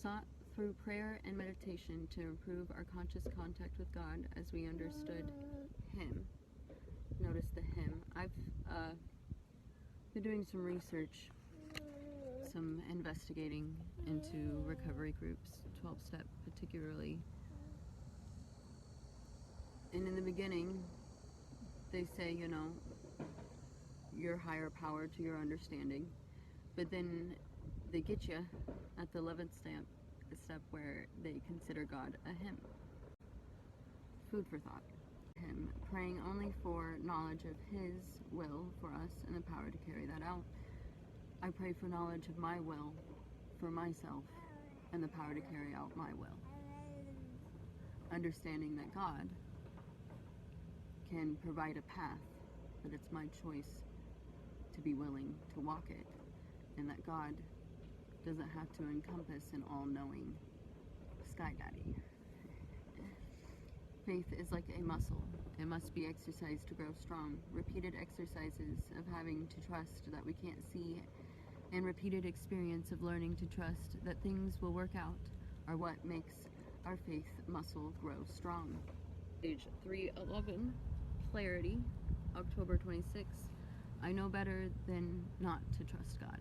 sought through prayer and meditation to improve our conscious contact with God as we understood Him. Notice the Him. I've been doing some research, some investigating into recovery groups, 12-step particularly. And in the beginning, they say, you know, your higher power to your understanding. But then they get you at the 11th step where they consider God a Him. Food for thought. Him, praying only for knowledge of His will for us and the power to carry that out. I pray for knowledge of my will for myself and the power to carry out my will. Understanding that God can provide a path, but it's my choice to be willing to walk it, and that God doesn't have to encompass an all-knowing sky daddy. Faith is like a muscle. It must be exercised to grow strong. Repeated exercises of having to trust that we can't see and repeated experience of learning to trust that things will work out are what makes our faith muscle grow strong. Page 311, Clarity, October 26. I know better than not to trust God,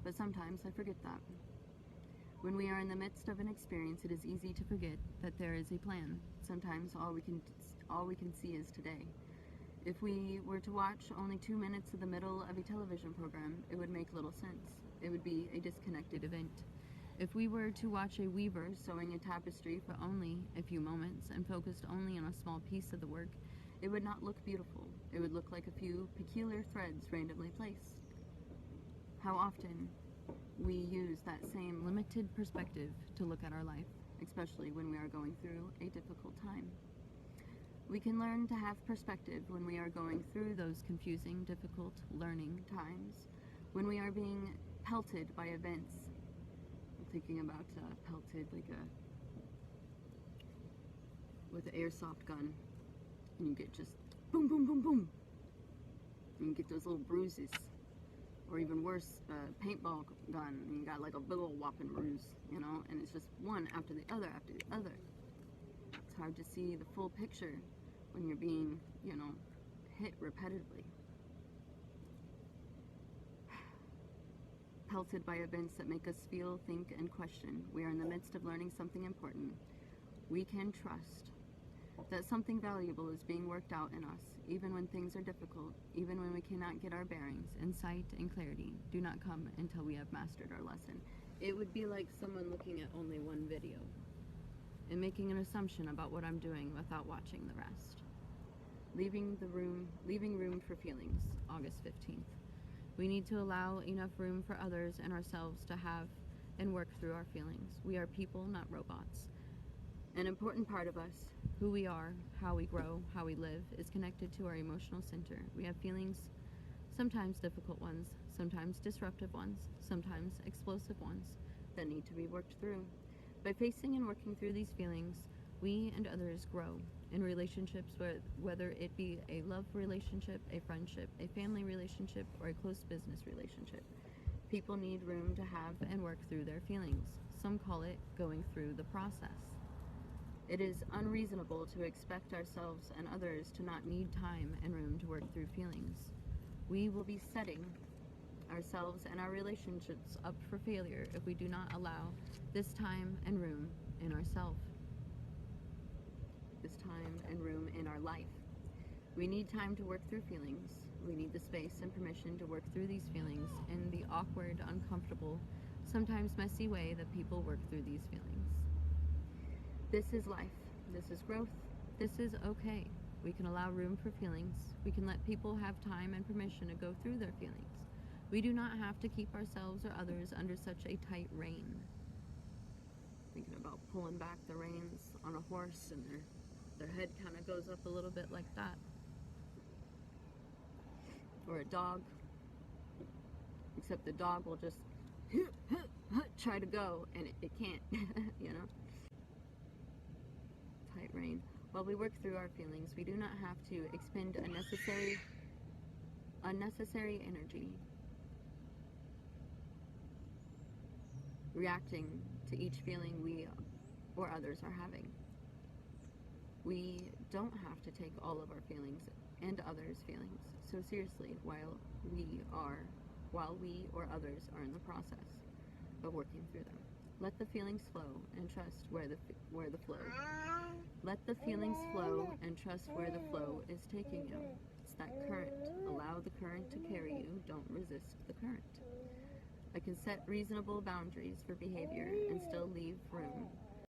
but sometimes I forget that. When we are in the midst of an experience, it is easy to forget that there is a plan. Sometimes all we can see is today. If we were to watch only 2 minutes of the middle of a television program, it would make little sense. It would be a disconnected event. If we were to watch a weaver sewing a tapestry for only a few moments and focused only on a small piece of the work, it would not look beautiful. It would look like a few peculiar threads randomly placed. How often we use that same limited perspective to look at our life, especially when we are going through a difficult time. We can learn to have perspective when we are going through those confusing, difficult learning times, when we are being pelted by events. I'm thinking about pelted like with an airsoft gun, and you get just boom, boom, boom, boom, and you get those little bruises. Or even worse, paintball gun, and you got like a big old whopping bruise, you know, and it's just one after the other after the other. It's hard to see the full picture when you're being, you know, hit repetitively. Pelted by events that make us feel, think, and question. We are in the midst of learning something important. We can trust that something valuable is being worked out in us, even when things are difficult, even when we cannot get our bearings. Insight and clarity do not come until we have mastered our lesson. It would be like someone looking at only one video and making an assumption about what I'm doing without watching the rest. Leaving room for feelings, August 15th. We need to allow enough room for others and ourselves to have and work through our feelings. We are people, not robots. An important part of us, who we are, how we grow, how we live, is connected to our emotional center. We have feelings, sometimes difficult ones, sometimes disruptive ones, sometimes explosive ones, that need to be worked through. By facing and working through these feelings, we and others grow in relationships, whether it be a love relationship, a friendship, a family relationship, or a close business relationship. People need room to have and work through their feelings. Some call it going through the process. It is unreasonable to expect ourselves and others to not need time and room to work through feelings. We will be setting ourselves and our relationships up for failure if we do not allow this time and room in ourselves, this time and room in our life. We need time to work through feelings. We need the space and permission to work through these feelings in the awkward, uncomfortable, sometimes messy way that people work through these feelings. This is life. This is growth. This is okay. We can allow room for feelings. We can let people have time and permission to go through their feelings. We do not have to keep ourselves or others under such a tight rein. Thinking about pulling back the reins on a horse, and their head kind of goes up a little bit like that. Or a dog. Except the dog will just try to go, and it can't, you know? Tight rein. While we work through our feelings, we do not have to expend unnecessary energy reacting to each feeling we or others are having. We don't have to take all of our feelings and others' feelings so seriously while we or others are in the process of working through them. Let the feelings flow and trust where the flow. Let the feelings flow and trust where the flow is taking you. It's that current. Allow the current to carry you. Don't resist the current. I can set reasonable boundaries for behavior and still leave room